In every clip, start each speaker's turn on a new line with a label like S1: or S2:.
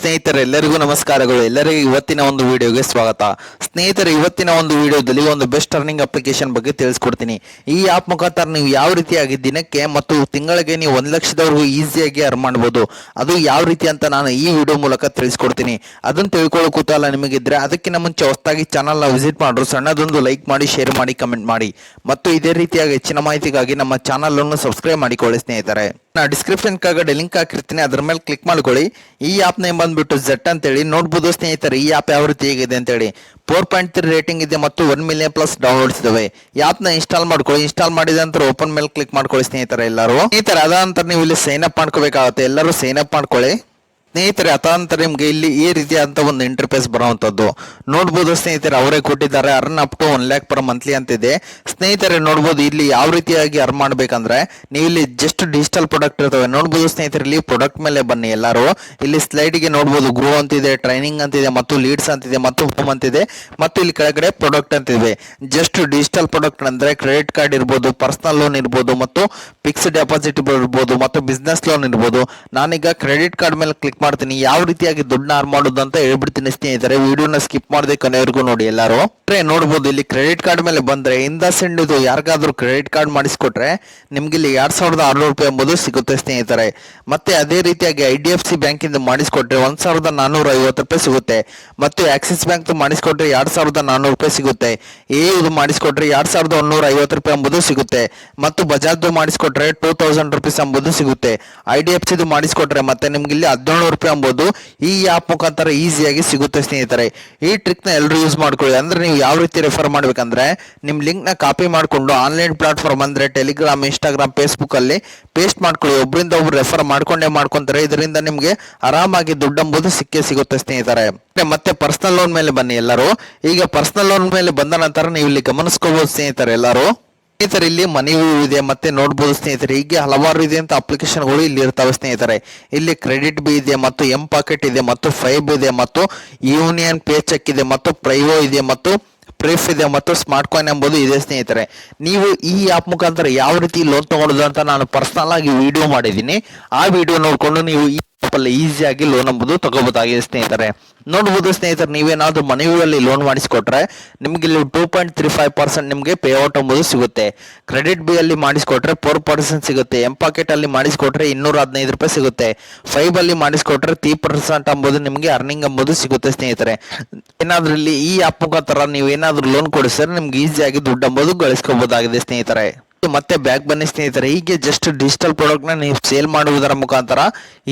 S1: ಸ್ನೇಹಿತರೆ ಎಲ್ಲರಿಗೂ ನಮಸ್ಕಾರಗಳು. ಎಲ್ಲರಿಗೂ ಇವತ್ತಿನ ಒಂದು ವಿಡಿಯೋಗೆ ಸ್ವಾಗತ. ಸ್ನೇಹಿತರೆ, ಇವತ್ತಿನ ಒಂದು ವಿಡಿಯೋದಲ್ಲಿ ಒಂದು ಬೆಸ್ಟ್ ಅರ್ನಿಂಗ್ ಅಪ್ಲಿಕೇಶನ್ ಬಗ್ಗೆ ತಿಳಿಸ್ಕೊಡ್ತೀನಿ. ಈ ಆಪ್ ಮುಖಾಂತರ ನೀವು ಯಾವ ರೀತಿಯಾಗಿ ದಿನಕ್ಕೆ ಮತ್ತು ತಿಂಗಳಿಗೆ ನೀವು 1 ಲಕ್ಷದವರೆಗೂ ಈಸಿಯಾಗಿ ಅರ್ನ್ ಮಾಡ್ಬೋದು. ಅದು ಯಾವ ರೀತಿ ಅಂತ ನಾನು ಈ ವಿಡಿಯೋ ಮೂಲಕ ತಿಳಿಸ್ಕೊಡ್ತೀನಿ. ಅದನ್ನು ತಿಳ್ಕೊಳ್ಳೋ ಕುತೂಹಲ ನಿಮಗಿದ್ರೆ ಅದಕ್ಕಿಂತ ಮುಂಚೆ ಹೊಸದಾಗಿ ಚಾನಲ್ನ ವಿಸಿಟ್ ಮಾಡ್ರು, ಸಣ್ಣದೊಂದು ಲೈಕ್ ಮಾಡಿ, ಶೇರ್ ಮಾಡಿ, ಕಮೆಂಟ್ ಮಾಡಿ ಮತ್ತು ಇದೇ ರೀತಿಯಾಗಿ ಹೆಚ್ಚಿನ ಮಾಹಿತಿಗಾಗಿ ನಮ್ಮ ಚಾನಲ್ ಅನ್ನು ಸಬ್ಸ್ಕ್ರೈಬ್ ಮಾಡಿಕೊಳ್ಳಿ. ಸ್ನೇಹಿತರೆ, ನಾನು ಡಿಸ್ಕ್ರಿಪ್ಷನ್ ಕೆಳಗಡೆ ಲಿಂಕ್ ಹಾಕಿರ್ತೀನಿ, ಅದ್ರ ಮೇಲೆ ಕ್ಲಿಕ್ ಮಾಡ್ಕೊಳ್ಳಿ. ಈ ಆಪ್ ನೇಮ್ ಬಂದ್ಬಿಟ್ಟು ಜೆಟ್ ಅಂತೇಳಿ ನೋಡ್ಬೋದು. ಸ್ನೇಹಿತರೆ, ಈ ಆಪ್ ಯಾವ ರೀತಿ ಹೇಗಿದೆ ಅಂತೇಳಿ 4.3 ರೇಟಿಂಗ್ ಇದೆ ಮತ್ತು 1 ಮಿಲಿಯನ್ ಪ್ಲಸ್ ಡೌನ್ಲೋಡ್ಸ್ ಇದಾವೆ. ಈ ಆಪ್ ನ ಇನ್ಸ್ಟಾಲ್ ಮಾಡ್ಕೊಳ್ಳಿ. ಇನ್ಸ್ಟಾಲ್ ಮಾಡಿದ ನಂತರ ಓಪನ್ ಮೇಲೆ ಕ್ಲಿಕ್ ಮಾಡ್ಕೊಳ್ಳಿ. ಸ್ನೇಹಿತರೆ, ಸ್ನೇಹಿತರೆ ಅದ ನಂತರ ನೀವು ಇಲ್ಲಿ ಸೈನ್ ಅಪ್ ಮಾಡ್ಕೋಬೇಕಾಗುತ್ತೆ. ಎಲ್ಲರೂ ಸೈನ್ ಅಪ್ ಮಾಡ್ಕೊಳ್ಳಿ. ಸ್ನೇಹಿತರೆ, ಅತಾಂತರ ನಿಮ್ಗೆ ಇಲ್ಲಿ ಈ ರೀತಿಯಾದಂತ ಒಂದು ಇಂಟರ್ಫೇಸ್ ಬರುವಂತದ್ದು ನೋಡ್ಬೋದು. ಸ್ನೇಹಿತರೆ, ಅವರೇ ಕೊಟ್ಟಿದ್ದಾರೆ earn up to 1 lakh per monthly ಅಂತಿದೆ. ಸ್ನೇಹಿತರೆ, ನೋಡ್ಬೋದು ಇಲ್ಲಿ ಯಾವ ರೀತಿಯಾಗಿ ಅರ್ನ್ ಮಾಡ್ಬೇಕಂದ್ರೆ ನೀವು ಇಲ್ಲಿ ಜಸ್ಟ್ ಡಿಜಿಟಲ್ ಪ್ರಾಡಕ್ಟ್ ಇರ್ತವೆ ನೋಡ್ಬೋದು. ಸ್ನೇಹಿತರೆ, ಇಲ್ಲಿ ಪ್ರಾಡಕ್ಟ್ ಮೇಲೆ ಬನ್ನಿ. ಎಲ್ಲರೂ ಇಲ್ಲಿ ಸ್ಲೈಡ್ ಗೆ ನೋಡ್ಬೋದು ಗ್ರೋ ಅಂತಿದೆ, ಟ್ರೈನಿಂಗ್ ಅಂತಿದೆ ಮತ್ತು ಲೀಡ್ಸ್ ಅಂತಿದೆ ಮತ್ತು ಹೋಮ್ ಅಂತಿದೆ ಮತ್ತು ಇಲ್ಲಿ ಕೆಳಗಡೆ ಪ್ರಾಡಕ್ಟ್ ಅಂತಿದೆ. ಜಸ್ಟ್ ಡಿಜಿಟಲ್ ಪ್ರಾಡಕ್ಟ್ ಅಂದ್ರೆ ಕ್ರೆಡಿಟ್ ಕಾರ್ಡ್ ಇರ್ಬೋದು, ಪರ್ಸನಲ್ ಲೋನ್ ಇರ್ಬೋದು ಮತ್ತು ಫಿಕ್ಸ್ಡ್ ಡೆಪಾಸಿಟ್ ಇರ್ಬೋದು ಮತ್ತು ಬಿಸ್ನೆಸ್ ಲೋನ್ ಇರ್ಬೋದು. ನಾನೀಗ ಕ್ರೆಡಿಟ್ ಕಾರ್ಡ್ ಮೇಲೆ ಕ್ಲಿಕ್ ಮಾಡ್ತೀನಿ. ಯಾವ ರೀತಿಯಾಗಿ ದುಡ್ಡನ್ನ ಅರ್ನ್ ಮಾಡೋದು ಅಂತ ಹೇಳ್ಬಿಡ್ತೀನಿ. ಸ್ನೇಹಿತರೆ, ವಿಡಿಯೋನ ಸ್ಕಿಪ್ ಮಾಡದೆ ಕೊನೆವರೆಗೂ ನೋಡಿ. ಎಲ್ಲರೂ ನೋಡ್ಬೋದು ಇಲ್ಲಿ ಕ್ರೆಡಿಟ್ ಕಾರ್ಡ್ ಮೇಲೆ ಬಂದ್ರೆ ಇಂದ ಸೆಂಡ್ ಇದು ಯಾರಿಗಾದ್ರೂ ಕ್ರೆಡಿಟ್ ಕಾರ್ಡ್ ಮಾಡಿಸ್ಕೊಟ್ರೆ ನಿಮ್ಗೆ ಇಲ್ಲಿ 2600 ರೂಪಾಯಿ ಎಂಬುದು ಸಿಗುತ್ತೆ. ಸ್ನೇಹಿತರೆ, ಮತ್ತೆ ಅದೇ ರೀತಿಯಾಗಿ IDFC ಬ್ಯಾಂಕ್ ಇಂದ ಮಾಡಿಸ್ಕೊಟ್ರೆ 1450 ರೂಪಾಯಿ ಸಿಗುತ್ತೆ ಮತ್ತು ಆಕ್ಸಿಸ್ ಬ್ಯಾಂಕ್ ಮಾಡಿಸ್ಕೊಟ್ರೆ 2400 ರೂಪಾಯಿ ಸಿಗುತ್ತೆ. ಇದು ಮಾಡಿಸ್ಕೊಟ್ರೆ 2150 ರೂಪಾಯಿ ಎಂಬುದು ಸಿಗುತ್ತೆ ಮತ್ತು ಬಜಾಜ್ ಮಾಡಿಸ್ಕೊಟ್ರೆ 2000 ರುಪೀಸ್ ಎಂಬುದು ಸಿಗುತ್ತೆ. IDFC ಮಾಡಿಸ್ಕೊಟ್ರೆ ಮತ್ತೆ ನಿಮ್ಗೆ ಇಲ್ಲಿ 1700 ರೂಪಾಯಿ ಎಂಬುದು ಈ ಆಪ್ ಮುಖಾಂತರ ಈಸಿಯಾಗಿ ಸಿಗುತ್ತೆ. ಸ್ನೇಹಿತರೆ, ಈ ಟ್ರಿಕ್ ನ ಎಲ್ಲರೂ ಯೂಸ್ ಮಾಡ್ಕೊಳ್ಳಿ. ಅಂದ್ರೆ ನೀವು ಯಾವ ರೀತಿ ರೆಫರ್ ಮಾಡ್ಬೇಕಂದ್ರೆ ನಿಮ್ ಲಿಂಕ್ ನ ಕಾಪಿ ಮಾಡ್ಕೊಂಡು ಆನ್ಲೈನ್ ಪ್ಲಾಟ್ಫಾರ್ಮ್ ಅಂದ್ರೆ ಟೆಲಿಗ್ರಾಮ್, ಇನ್ಸ್ಟಾಗ್ರಾಮ್, ಫೇಸ್ಬುಕ್ ಅಲ್ಲಿ ಪೇಸ್ಟ್ ಮಾಡ್ಕೊಳ್ಳಿ. ಒಬ್ಬರಿಂದ ಒಬ್ರು ರೆಫರ್ ಮಾಡ್ಕೊಂತಾರೆ. ಇದರಿಂದ ನಿಮ್ಗೆ ಆರಾಮಾಗಿ ದುಡ್ಡು ಎಂಬುದು ಸಿಗುತ್ತೆ. ಸ್ನೇಹಿತರೆ, ಮತ್ತೆ ಪರ್ಸನಲ್ ಲೋನ್ ಮೇಲೆ ಬನ್ನಿ. ಎಲ್ಲರೂ ಈಗ ಪರ್ಸನಲ್ ಲೋನ್ ಮೇಲೆ ಬಂದ ನಂತರ ನೀವು ಇಲ್ಲಿ ಗಮನಿಸ್ಕೋಬಹುದು. ಸ್ನೇಹಿತರೆ, ಸ್ನೇಹಿತರೆ, ಇಲ್ಲಿ ಮನಿ ಇದೆ ಮತ್ತೆ ನೋಡ್ಬೋದು. ಸ್ನೇಹಿತರೆ, ಹೀಗೆ ಹಲವಾರು ಇದೆ ಅಂತ ಅಪ್ಲಿಕೇಶನ್ಗಳು ಇಲ್ಲಿ ಇರ್ತವೆ. ಸ್ನೇಹಿತರೆ, ಇಲ್ಲಿ ಕ್ರೆಡಿಟ್ ಬಿ ಇದೆ ಮತ್ತು ಎಂ ಪಾಕೆಟ್ ಇದೆ ಮತ್ತು ಫೈಬ್ ಇದೆ ಮತ್ತು ಯೂನಿಯನ್ ಪೇ ಚೆಕ್ ಇದೆ ಮತ್ತು ಪ್ರೈವೋ ಇದೆ ಮತ್ತು ಪ್ರಿಫ್ ಇದೆ ಮತ್ತು ಸ್ಮಾರ್ಟ್ ಕಾಯಿನ್ ಎಂಬುದು ಇದೆ. ಸ್ನೇಹಿತರೆ, ನೀವು ಈ ಆಪ್ ಮುಖಾಂತರ ಯಾವ ರೀತಿ ಲೋನ್ ತಗೊಳ್ಳೋದು ಅಂತ ನಾನು ಪರ್ಸನಲ್ ಆಗಿ ವಿಡಿಯೋ ಮಾಡಿದ್ದೀನಿ. ಆ ವಿಡಿಯೋ ನೋಡ್ಕೊಂಡು ನೀವು ಈ ಆಪಲ್ಲಿ ಈಸಿಯಾಗಿ ಲೋನ್ ಎಂಬುದು ತಗೋಬಹುದಾಗಿದೆ. ಸ್ನೇಹಿತರೆ, ನೋಡ್ಬೋದು. ಸ್ನೇಹಿತರೆ, ನೀವೇನಾದ್ರೂ ಮನೆಯಲ್ಲಿ ಲೋನ್ ಮಾಡಿಸ್ಕೊಟ್ರೆ ನಿಮ್ಗೆ ಇಲ್ಲಿ 2.35% ನಿಮ್ಗೆ ಪೇ ಔಟ್ ಎಂಬುದು ಸಿಗುತ್ತೆ. ಕ್ರೆಡಿಟ್ ಬಿ ಅಲ್ಲಿ ಮಾಡಿಸ್ಕೊಟ್ರೆ 4% ಸಿಗುತ್ತೆ. ಎಂ ಪಾಕೆಟ್ ಅಲ್ಲಿ ಮಾಡಿಸ್ಕೊಟ್ರೆ 215 ರೂಪಾಯಿ ಸಿಗುತ್ತೆ. ಫೈಬ್ ಅಲ್ಲಿ ಮಾಡಿಸ್ಕೊಟ್ರೆ 3% ಎಂಬುದು ನಿಮ್ಗೆ ಅರ್ನಿಂಗ್ ಎಂಬುದು ಸಿಗುತ್ತೆ. ಸ್ನೇಹಿತರೆ, ಏನಾದ್ರೂ ಇಲ್ಲಿ ಈ ಆಪ್ ಮುಖಾಂತರ ನೀವು ಏನಾದ್ರೂ ಲೋನ್ ಕೊಡಿಸಿದ್ರೆ ನಿಮ್ಗೆ ಈಸಿಯಾಗಿ ದುಡ್ಡು ಎಂಬುದು ಗಳಿಸ್ಕೋಬಹುದಾಗಿದೆ. ಸ್ನೇಹಿತರೆ, ಮತ್ತೆ ಬ್ಯಾಕ್ ಬನ್ನಿ. ಸ್ನೇಹಿತರೆ, ಹೀಗೆ ಜಸ್ಟ್ ಡಿಜಿಟಲ್ ಪ್ರಾಡಕ್ಟ್ ನ ನೀವು ಸೇಲ್ ಮಾಡುವುದರ ಮುಖಾಂತರ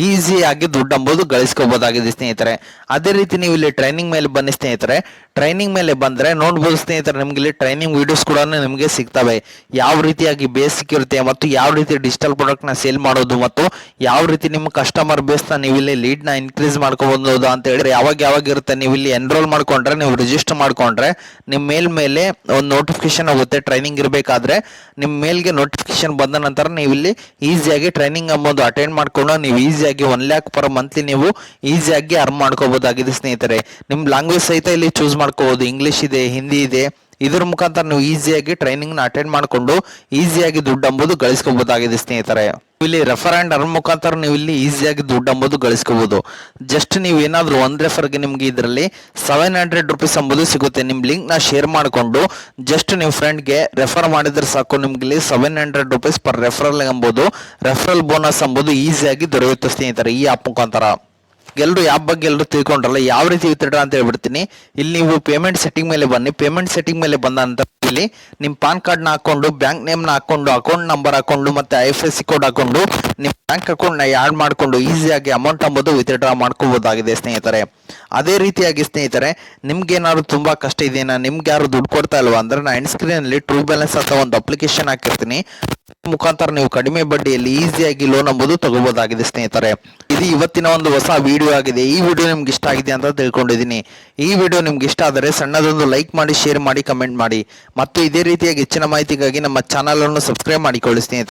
S1: ಈಸಿಯಾಗಿ ದುಡ್ಡು ಎಂಬುದು ಗಳಿಸ್ಕೋಬಹುದಾಗಿದೆ. ಸ್ನೇಹಿತರೆ, ಅದೇ ರೀತಿ ನೀವು ಇಲ್ಲಿ ಟ್ರೈನಿಂಗ್ ಮೇಲೆ ಬನ್ನಿ. ಸ್ನೇಹಿತರೆ, ಟ್ರೈನಿಂಗ್ ಮೇಲೆ ಬಂದ್ರೆ ನೋಡ್ಬೋದು. ಸ್ನೇಹಿತರೆ, ನಿಮ್ಗೆ ಇಲ್ಲಿ ಟ್ರೈನಿಂಗ್ ವಿಡಿಯೋಸ್ ಕೂಡ ನಿಮಗೆ ಸಿಗ್ತವೆ. ಯಾವ ರೀತಿಯಾಗಿ ಬೇಸಿಕ್ ಇರುತ್ತೆ ಮತ್ತು ಯಾವ ರೀತಿ ಡಿಜಿಟಲ್ ಪ್ರಾಡಕ್ಟ್ ನ ಸೇಲ್ ಮಾಡೋದು ಮತ್ತು ಯಾವ ರೀತಿ ನಿಮ್ಮ ಕಸ್ಟಮರ್ ಬೇಸ್ ನ ನೀವು ಇಲ್ಲಿ ಲೀಡ್ ನ ಇನ್ಕ್ರೀಸ್ ಮಾಡ್ಕೋಬಹುದು ಅಂತ ಹೇಳಿದ್ರೆ ಯಾವಾಗ ಇರುತ್ತೆ. ನೀವು ಇಲ್ಲಿ ಎನ್ರೋಲ್ ಮಾಡ್ಕೊಂಡ್ರೆ, ನೀವು ರಿಜಿಸ್ಟರ್ ಮಾಡ್ಕೊಂಡ್ರೆ ನಿಮ್ಮ ಮೇಲೆ ಒಂದು ನೋಟಿಫಿಕೇಶನ್ ಹೋಗುತ್ತೆ. ಟ್ರೈನಿಂಗ್ ಇರಬೇಕಾದ್ರೆ ನಿಮ್ಮ ಮೇಲ್ಗೆ ನೋಟಿಫಿಕೇಶನ್ ಬಂದ ನಂತರ ನೀವು ಇಲ್ಲಿ ಈಸಿಯಾಗಿ ಟ್ರೈನಿಂಗ್ ಎಂಬುದು ಅಟೆಂಡ್ ಮಾಡ್ಕೊಂಡು ನೀವು ಈಸಿಯಾಗಿ 1 lakh per ಮಂತ್ಲಿ ನೀವು ಈಸಿಯಾಗಿ ಅರ್ನ್ ಮಾಡ್ಕೋಬಹುದಾಗಿದೆ. ಸ್ನೇಹಿತರೆ, ನಿಮ್ ಲ್ಯಾಂಗ್ವೇಜ್ ಸಹಿತ ಇಲ್ಲಿ ಚೂಸ್ ಮಾಡ್ಕೋಬಹುದು. ಇಂಗ್ಲಿಷ್ ಇದೆ, ಹಿಂದಿ ಇದೆ. ಇದರ ಮುಖಾಂತರ ನೀವು ಈಸಿಯಾಗಿ ಟ್ರೈನಿಂಗ್ ನ ಅಟೆಂಡ್ ಮಾಡ್ಕೊಂಡು ಈಸಿಯಾಗಿ ದುಡ್ಡು ಎಂಬುದು ಗಳಿಸ್ಕೋಬಹುದಾಗಿದೆ. ಸ್ನೇಹಿತರೆ, ಇಲ್ಲಿ ರೆಫರ್ ಅಂಡ್ ಅರ್ನ್ ಮುಖಾಂತರ ನೀವು ಇಲ್ಲಿ ಈಸಿಯಾಗಿ ದುಡ್ಡು ಎಂಬುದು ಗಳಿಸ್ಕೋಬಹುದು. ಜಸ್ಟ್ ನೀವು ಏನಾದ್ರೂ ಒಂದ್ ರೆಫರ್ಗೆ ನಿಮ್ಗೆ ಇದರಲ್ಲಿ 700 ರೂಪೀಸ್ ಎಂಬುದು ಸಿಗುತ್ತೆ. ನಿಮ್ ಲಿಂಕ್ ನ ಶೇರ್ ಮಾಡಿಕೊಂಡು ಜಸ್ಟ್ ನೀವು ಫ್ರೆಂಡ್ಗೆ ರೆಫರ್ ಮಾಡಿದ್ರೆ ಸಾಕು. ನಿಮ್ಗೆ ಇಲ್ಲಿ 700 ರೂಪೀಸ್ ಪರ್ ರೆಫರಲ್ ಎಂಬುದು ರೆಫರಲ್ ಬೋನಸ್ ಎಂಬುದು ಈಸಿಯಾಗಿ ದೊರೆಯುತ್ತೆ. ಸ್ನೇಹಿತರೆ, ಈ ಆಪ್ ಮುಖಾಂತರ ಎಲ್ಲರೂ ಆಪ್ ಬಗ್ಗೆ ಎಲ್ಲರೂ ತಿಳ್ಕೊಂಡ್ರಲ್ಲ, ಯಾವ ರೀತಿ ವಿತ್ಡ್ರಾ ಅಂತ ಹೇಳ್ಬಿಡ್ತೀನಿ. ಇಲ್ಲಿ ನೀವು ಪೇಮೆಂಟ್ ಸೆಟ್ಟಿಂಗ್ ಮೇಲೆ ಬನ್ನಿ. ಪೇಮೆಂಟ್ ಸೆಟ್ಟಿಂಗ್ ಮೇಲೆ ಬಂದ ನಂತರ ಇಲ್ಲಿ ನಿಮ್ ಪಾನ್ ಕಾರ್ಡ್ ನ ಹಾಕೊಂಡು, ಬ್ಯಾಂಕ್ ನೇಮ್ ನ ಹಾಕೊಂಡು, ಅಕೌಂಟ್ ನಂಬರ್ ಹಾಕೊಂಡು ಮತ್ತೆ IFSC ಕೋಡ್ ಹಾಕೊಂಡು ನಿಮ್ ಬ್ಯಾಂಕ್ ಅಕೌಂಟ್ ನ ಆಡ್ ಮಾಡ್ಕೊಂಡು ಈಸಿಯಾಗಿ ಅಮೌಂಟ್ ಎಂಬುದು ವಿತ್ಡ್ರಾ ಮಾಡ್ಕೋಬಹುದಾಗಿದೆ. ಸ್ನೇಹಿತರೆ, ಅದೇ ರೀತಿಯಾಗಿ ಸ್ನೇಹಿತರೆ, ನಿಮ್ಗೆ ಏನಾದ್ರು ತುಂಬಾ ಕಷ್ಟ ಇದೆಯಾ, ನಿಮ್ಗೆ ಯಾರು ದುಡ್ಡು ಕೊಡ್ತಾ ಇಲ್ವಾ ಅಂದ್ರೆ ನಾನು ಎಂಡ್ ಸ್ಕ್ರೀನ್ ಅಲ್ಲಿ ಟ್ರೂ ಬ್ಯಾಲೆನ್ಸ್ ಅಂತ ಒಂದು ಅಪ್ಲಿಕೇಶನ್ ಹಾಕಿರ್ತೀನಿ. ಮುಖಾಂತರ ನೀವು ಕಡಿಮೆ ಬಡ್ಡಿಯಲ್ಲಿ ಈಸಿಯಾಗಿ ಲೋನ್ ಎಂಬುದು ತಗೋಬಹುದಾಗಿದೆ. ಸ್ನೇಹಿತರೆ, ಇದು ಇವತ್ತಿನ ಒಂದು ಹೊಸ ವಿಡಿಯೋ ಆಗಿದೆ. ಈ ವಿಡಿಯೋ ನಿಮ್ಗೆ ಇಷ್ಟ ಆಗಿದೆ ಅಂತ ತಿಳ್ಕೊಂಡಿದ್ದೀನಿ. ಈ ವಿಡಿಯೋ ನಿಮ್ಗೆ ಇಷ್ಟ ಆದರೆ ಸಣ್ಣದೊಂದು ಲೈಕ್ ಮಾಡಿ, ಶೇರ್ ಮಾಡಿ, ಕಮೆಂಟ್ ಮಾಡಿ ಮತ್ತು ಇದೇ ರೀತಿಯಾಗಿ ಹೆಚ್ಚಿನ ಮಾಹಿತಿಗಾಗಿ ನಮ್ಮ ಚಾನಲ್ ಅನ್ನು ಸಬ್ಸ್ಕ್ರೈಬ್ ಮಾಡಿಕೊಳ್ಳಿ. ಸ್ನೇಹಿತರೆ.